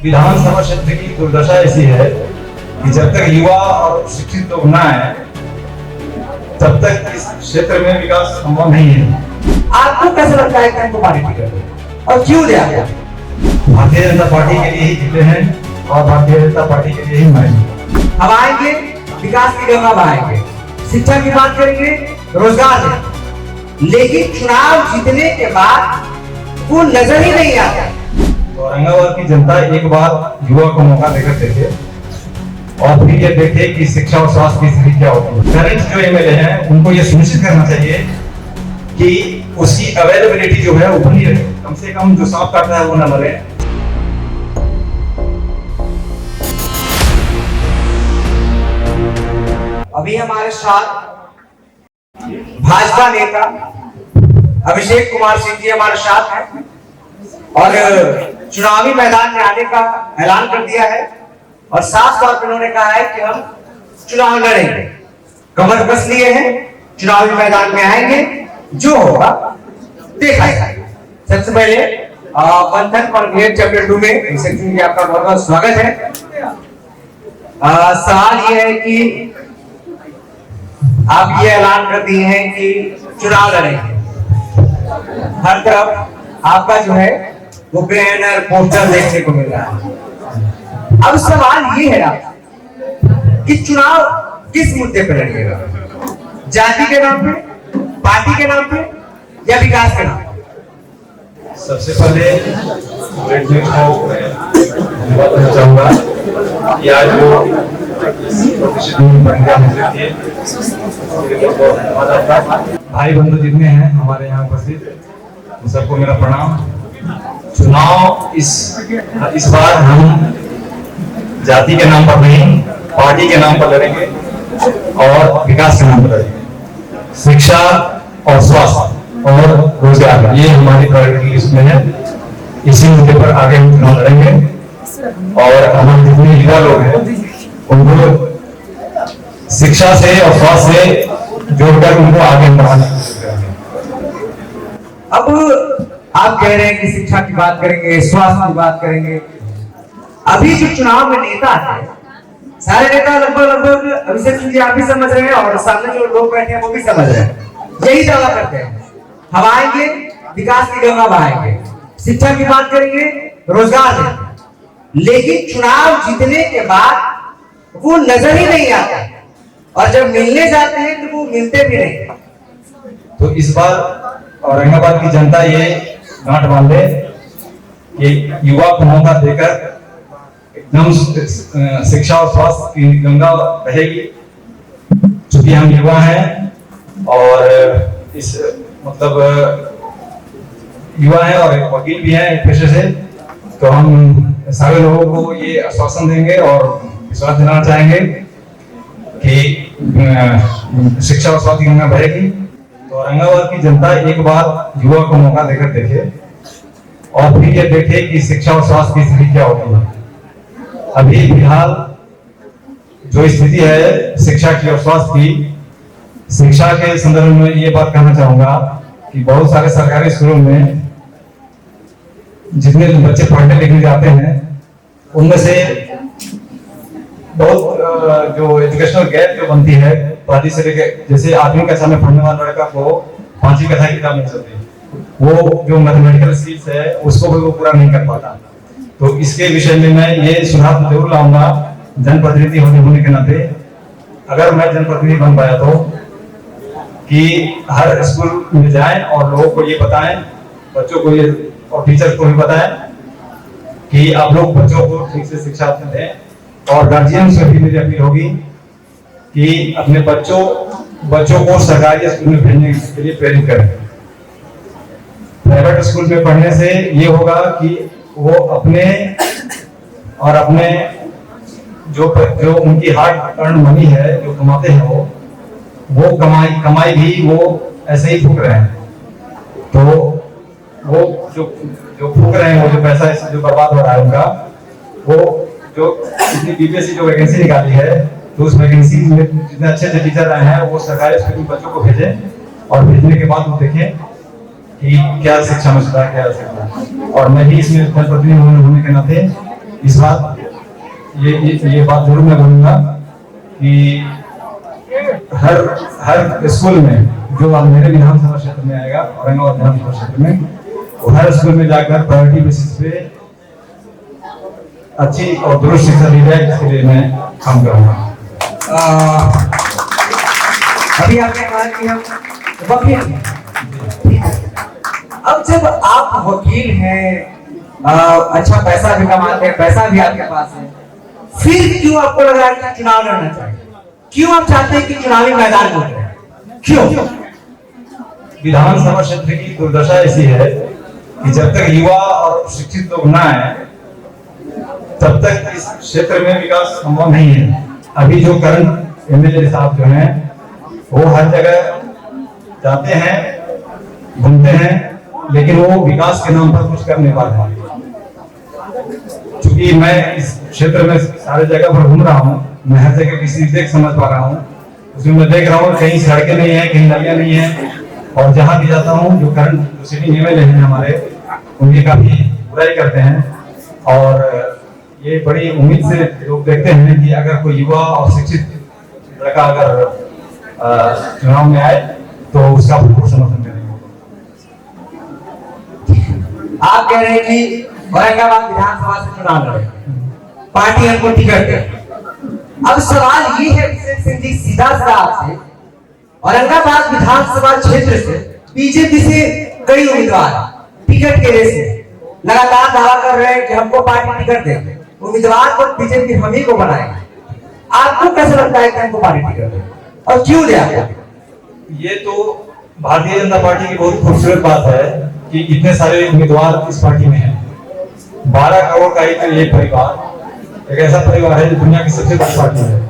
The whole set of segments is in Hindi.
विधानसभा क्षेत्र की दुर्दशा ऐसी है कि जब तक युवा और शिक्षित लोग ना आए तब तक इस क्षेत्र में विकास संभव नहीं है। आपको कैसा लगता है कि हमको पार्टी टिकट और क्यों दिया गया? भारतीय जनता पार्टी के लिए ही जीते हैं और भारतीय जनता पार्टी के लिए ही मरेंगे। हम आएंगे, विकास की गंगा बहाएंगे, शिक्षा की बात करेंगे, रोजगार देंगे, लेकिन चुनाव जीतने के बाद वो नजर ही नहीं आता। तो औरंगाबाद की जनता एक बार युवा को मौका देकर देखे और फिर ये देखे कि शिक्षा और स्वास्थ्य की स्थिति क्या होती है। करंट जो एमएलए हैं उनको ये सुनिश्चित करना चाहिए कि उसकी अवेलेबिलिटी जो है वो बनी रहे, कम से कम जो सांप काटता है वो न मरे। अभी हमारे साथ भाजपा नेता अभिषेक कुमार सिंह जी हमारे साथ हैं और चुनावी मैदान में आने का ऐलान कर दिया है और साफ तौर पर उन्होंने कहा है कि हम चुनाव लड़ेंगे, कमर कस लिए हैं, चुनावी मैदान में आएंगे, जो होगा देखा जाएगा। सबसे पहले बंधन और ग्रेड चैप्टर 2 में अभिषेक सिंह जी आपका बहुत बहुत स्वागत है। सवाल ये है कि आप ये ऐलान कर दिए हैं कि चुनाव लड़ेंगे, हर तरफ आपका जो है वो बैनर पोस्टर देखने को मिल रहा है। अब सवाल ये है कि चुनाव किस मुद्दे पर लड़िएगा? जाति के नाम पे, पार्टी के नाम पे या विकास के नाम पे? सबसे पहले रेड न्यूज़ को धन्यवाद देना चाहूंगा कि आज जो भाई बंधु जितने हैं हमारे यहाँ उपस्थित उन सबको मेरा प्रणाम। चुनाव इस बार हम जाति के नाम पर नहीं, पार्टी के नाम पर लड़ेंगे और विकास के नाम पर लड़ेंगे। शिक्षा और स्वास्थ्य और रोजगार ये हमारी प्रायोरिटी लिस्ट में है। इसी मुद्दे पर आगे हम चुनाव लड़ेंगे और हमारे जितने युवा लोग हैं उनको शिक्षा से और स्वास्थ्य से जोड़कर उनको आगे बढ़ाने की कोशिश करेंगे। अब आप कह रहे हैं कि शिक्षा की बात करेंगे, स्वास्थ्य की बात करेंगे। अभी जो चुनाव में नेता है, सारे नेता लगभग अभिषेक सिंह जी आप भी समझ रहे हैं और सामने जो लोग बैठे हैं वो भी समझ रहे हैं, यही दावा करते हैं हम आएंगे, विकास की गंगा बहाएंगे, शिक्षा की बात करेंगे, रोजगार देंगे, लेकिन चुनाव जीतने के बाद वो नजर ही नहीं आता और जब मिलने जाते हैं तो वो मिलते भी नहीं। तो इस बार औरंगाबाद की जनता ये गांठ बांध ले कि युवा को मौका देकर एकदम शिक्षा और स्वास्थ्य की गंगा बहेगी। चूंकि हम युवा हैं और इस मतलब युवा हैं और वकील भी हैं एक पेशे से, तो हम सारे लोगों को ये आश्वासन देंगे और विश्वास दिलाना चाहेंगे कि शिक्षा और स्वास्थ्य की गंगा बहेगी। तो औरंगाबाद की जनता एक बार युवा को मौका देकर देखे और फिर ये देखे कि शिक्षा और स्वास्थ्य की स्थिति क्या होती है। अभी फिलहाल जो स्थिति है शिक्षा की और स्वास्थ्य की, शिक्षा के संदर्भ में ये बात कहना चाहूंगा कि बहुत सारे सरकारी स्कूलों में जितने बच्चे पढ़ने लिखने जाते हैं उनमें से बहुत जो एजुकेशनल गैप जो बनती है पहली से लेकर, जैसे आठवीं कक्षा में पढ़ने वाला लड़का को 5वीं कक्षा की किताब मिल सकती है, वो जो मैथमेटिकल स्किल्स है उसको भी वो पूरा नहीं कर पाता। तो इसके विषय में मैं ये सुझाव जरूर लाऊंगा जनप्रतिनिधि होने के नाते, अगर मैं जनप्रतिनिधि बन पाया तो, कि हर स्कूल में जाएं और लोगों को ये बताएं, बच्चों को ये और टीचर को भी बताएं कि आप लोग बच्चों को ठीक से शिक्षा दें। और गार्जियन से भी मेरी अपील होगी कि अपने बच्चों को सरकारी स्कूल में भेजने के लिए प्रेरित करें। प्राइवेट स्कूल में पढ़ने से ये होगा कि वो अपने जो उनकी हार्ड अर्न मनी है जो कमाते हैं वो कमाई भी वो ऐसे ही फूक रहे हैं। तो वो जो फूक रहे हैं वो जो पैसा जो बर्बाद हो रहा है उनका, वो जो इतनी बीपीएससी जो वैकेंसी निकाली है तो उस वैकेंसी में जितने अच्छे टीचर आए हैं वो सरकारी स्कूल में बच्चों को भेजें और भेजने के बाद वो देखें कि क्या शिक्षा में सुधार किया जा सकता है। और मैं भी इसमें जनप्रतिनिधि होने के नाते इस बात ये बात जरूर मैं बोलूंगा कि हर स्कूल में जो अब मेरे विधानसभा क्षेत्र में आएगा, औरंगाबाद विधानसभा क्षेत्र में, वो हर स्कूल में जाकर प्रायोरिटी बेसिस पे अच्छी और दुरुस्त शिक्षा दी जाए, इसके लिए मैं काम करूंगा। अभी आपने कहा कि हम वकील हैं, ठीक है। अब जब आप वकील हैं, अच्छा पैसा भी कमाते हैं, पैसा भी आपके पास है, फिर क्यों आपको लग रहा है कि चुनाव लड़ना चाहिए? क्यों आप चाहते हैं कि चुनावी मैदान में उतरें? क्यों? विधानसभा क्षेत्र की दुर्दशा ऐसी है कि जब तक युवा और शिक्षित लोग ना आए तब तक इस क्षेत्र में विकास संभव नहीं है। अभी जो करंट एमएलए साहब जो हैं वो हर जगह जाते हैं, घूमते हैं, लेकिन वो विकास के नाम पर कुछ कर नहीं पाते हैं। चूंकि मैं इस क्षेत्र में सारे जगह पर घूम रहा हूँ, मैं हर जगह की स्थिति देख समझ पा रहा हूँ। उसमें मैं देख रहा हूँ कहीं सड़कें नहीं है, कहीं नलियां नहीं है, और जहां भी जाता हूँ जो करंट जो सिटिंग एमएलए हैं हमारे, उनकी काफी बुराई करते हैं। और ये बड़ी उम्मीद से लोग देखते हैं कि अगर कोई युवा और शिक्षित लड़का अगर चुनाव में आए तो उसका भरपूर समर्थन करेंगे। आप कह रहे हैं कि औरंगाबाद विधानसभा से चुनाव लड़े, पार्टी हमको टिकट दे। अब सवाल ये है अभिषेक सिंह जी, सीधा सा आपसे, औरंगाबाद विधानसभा क्षेत्र से बीजेपी से कई उम्मीदवार टिकट के रेस में लगातार दावा कर रहे हैं कि हमको पार्टी टिकट दे, उम्मीदवार को बीजेपी हम ही को बनाएगी। आपको कैसा लगता है कि हमको पार्टी टिकट दे और क्यों दे आपको? ये तो भारतीय जनता पार्टी की बहुत खूबसूरत बात है कि इतने सारे उम्मीदवार इस पार्टी में हैं। 12 करोड़ का एक परिवार, एक ऐसा परिवार है जो दुनिया की सबसे बड़ी पार्टी है,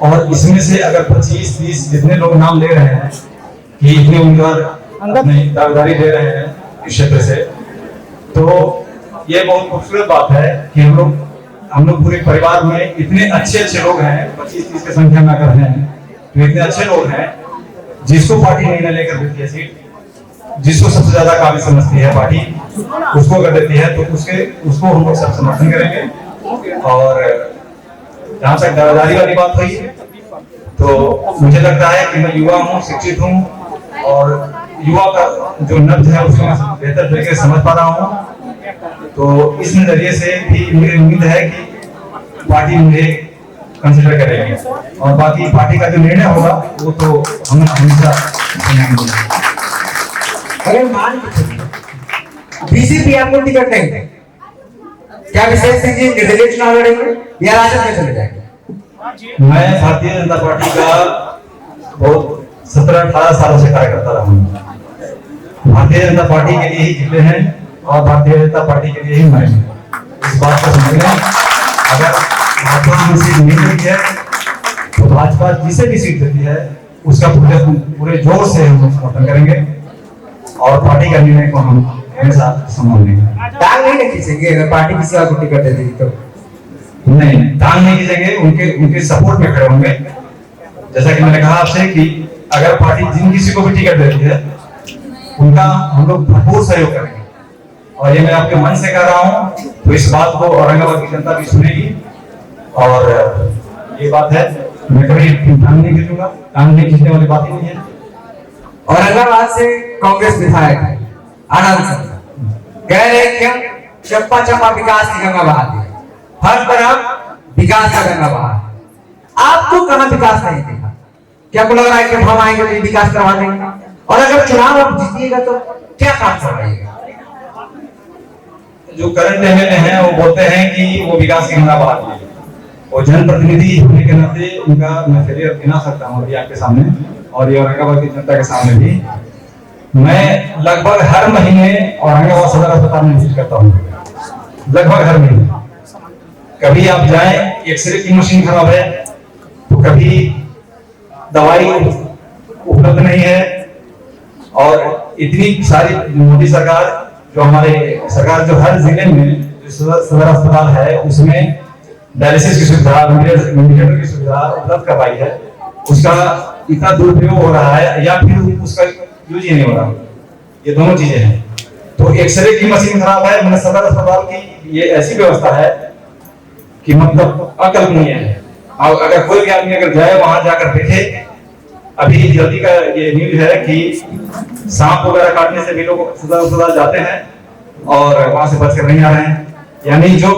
और इसमें से अगर 25-30 जितने लोग नाम ले रहे हैं कि इतने उम्मीदवार अपनी दावेदारी दे रहे हैं इस क्षेत्र से, तो ये बहुत खूबसूरत बात है कि हम लोग पूरे परिवार में इतने अच्छे लोग हैं, 25-30 की संख्या में अगर हैं तो इतने अच्छे लोग हैं जिसको पार्टी नहीं लेकर देती है सीट, जिसको सबसे ज्यादा काबिल समझती है पार्टी, उसको अगर देती है तो उसको हम लोग सब समर्थन करेंगे। और जहां तक दावेदारी वाली बात हुई तो मुझे लगता है कि मैं युवा हूँ, शिक्षित हूँ, और युवा का जो नब्ज है उसको मैं बेहतर तरीके से समझ पा रहा हूँ। तो इस नजरिए से भी मुझे उम्मीद है कि पार्टी मुझे कंसिडर करेगी, और बाकी पार्टी का जो निर्णय होगा वो तो हम हमेशा अगर मान बीजेपी आपको टिकट नहीं दे, क्या अभिषेक सिंह जी निर्दलीय चुनाव लड़ेंगे या राजद में चले जाएंगे? मैं भारतीय जनता पार्टी का बहुत 17-18 सालों से कार्यकर्ता रहा हूँ। भारतीय जनता पार्टी के लिए ही जीते हैं और भारतीय जनता पार्टी के लिए ही मरे। इस बात को समझ लें, अगर भाजपा में सीट नहीं मिलती है तो भाजपा जिसे भी सीट देती है उसका पूरे जोर से हम समर्थन करेंगे, और पार्टी का निर्णय को हम हमेशा सम्मान देंगे। टांग नहीं खींचेंगे अगर पार्टी किसी और को टिकट दे देगी तो? नहीं, टांग नहीं खींचेंगे, उनके सपोर्ट में खड़े होंगे। जैसा कि मैंने कहा आपसे कि अगर पार्टी जिन किसी को भी टिकट देती है उनका हम लोग भरपूर सहयोग करेंगे, और ये मैं आपके मन से कह रहा हूँ, तो इस बात को औरंगाबाद की जनता भी सुनेगी। और ये बात है, मैं कभी टांग नहीं खींचूंगा, टांग नहीं खींचने वाली बात ही नहीं है। औरंगाबाद से कांग्रेस विधायक आनंद सिंह कह रहे कि हम चप्पा चप्पा विकास की गंगा बहाते हैं, हर तरफ विकास का गंगा बहा। आपको कहां विकास नहीं देखा? क्या आपको लग रहा है कि हम आएंगे तो विकास करवा देंगे? और अगर चुनाव आप जीतिएगा तो क्या काम करवाइएगा? जो करंट एमएलए हैं वो बोलते हैं कि वो विकास की गंगा बहाते हैं, और जनप्रतिनिधि होने के नाते उनका मैं फेलियर गिना सकता हूँ अभी आपके सामने, और ये औरंगाबाद की जनता के सामने भी। मैं लगभग हर महीने औरंगाबाद सदर अस्पताल में विजिट करता हूँ, लगभग हर महीने। कभी आप जाएं, एक्सरे की मशीन खराब है, तो कभी दवाई उपलब्ध नहीं है, और इतनी सारी मोदी सरकार जो हमारे सरकार जो हर जिले में जो सदर अस्पताल है उसमें डायलिसिस की सुविधा, वेंटिलेटर की सुविधा उपलब्ध करवाई है, उसका इतना दुरुपयोग हो रहा है या फिर उसका यूज ही नहीं हो रहा। ये दोनों चीजें हैं। तो एक्सरे की मशीन खराब है, मैंने सदर अस्पताल की ये ऐसी व्यवस्था है कि मतलब अकल्पनीय है। और अगर कोई भी आदमी अगर जाए वहां जाकर देखे, अभी जल्दी का ये न्यूज है कि सांप वगैरह काटने से भी लोग सदा जाते हैं और वहां से बचकर नहीं आ रहे हैं। यानी जो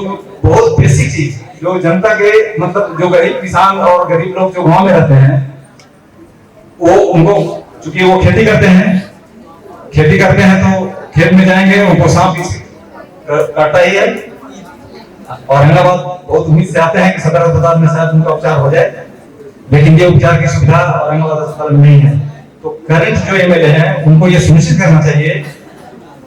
बहुत बेसिक चीज जो जनता के मतलब जो गरीब किसान और गरीब लोग जो गांव में रहते हैं, वो उनको चूंकि वो खेती करते हैं तो खेत में जाएंगे उनको सांप काटता ही है। औरंगाबाद बहुत उम्मीद से आते हैं कि सदर अस्पताल में शायद उनका उपचार हो जाए, लेकिन ये उपचार की सुविधा औरंगाबाद अस्पताल में नहीं है। तो करंट जो एमएलए हैं उनको ये सुनिश्चित करना चाहिए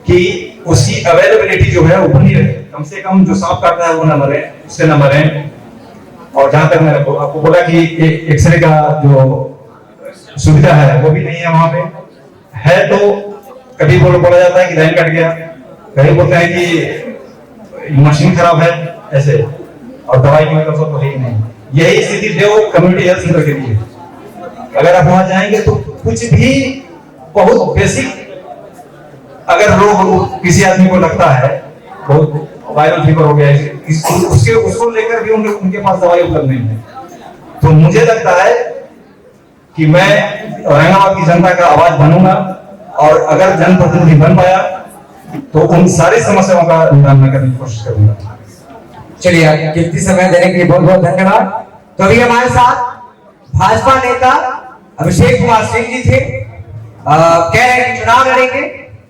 कि उसकी अवेलेबिलिटी जो है वो बनी रहे, कम से कम जो सांप काटता है वो न मरे, उससे न मरे। और जहां तक मैंने आपको बोला कि एक्सरे का जो सुविधा है वो भी नहीं है वहां पे है। तो कभी बोला जाता है कि लाइन कट गया, कभी बोलते हैं कि मशीन खराब है ऐसे, और दवाई की मतलब तो है ही नहीं। यही स्थिति देव कम्युनिटी हेल्थ सेंटर के लिए। अगर आप वहां जाएंगे तो कुछ भी बहुत बेसिक, अगर लोग किसी आदमी को लगता है बहुत वायरल फीवर हो गया उसको लेकर भी उनके पास दवाई उपलब्ध नहीं है। तो मुझे लगता है कि मैं औरंगाबाद की जनता का आवाज बनूंगा, और अगर जनप्रतिनिधि बन पाया तो उन सारी समस्याओं का निदान करने की कोशिश करूंगा। चलिए, आप कीमती समय देने के लिए बहुत बहुत धन्यवाद। तो अभी हमारे साथ भाजपा नेता अभिषेक कुमार सिंह जी थे, कह रहे हैं चुनाव लड़ेंगे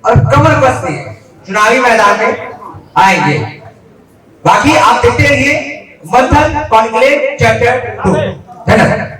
और कमर कसते चुनावी मैदान में आएंगे। बाकी आप देखते रहिए मंथन कॉन्क्लेव चैप्टर 2। धन्यवाद।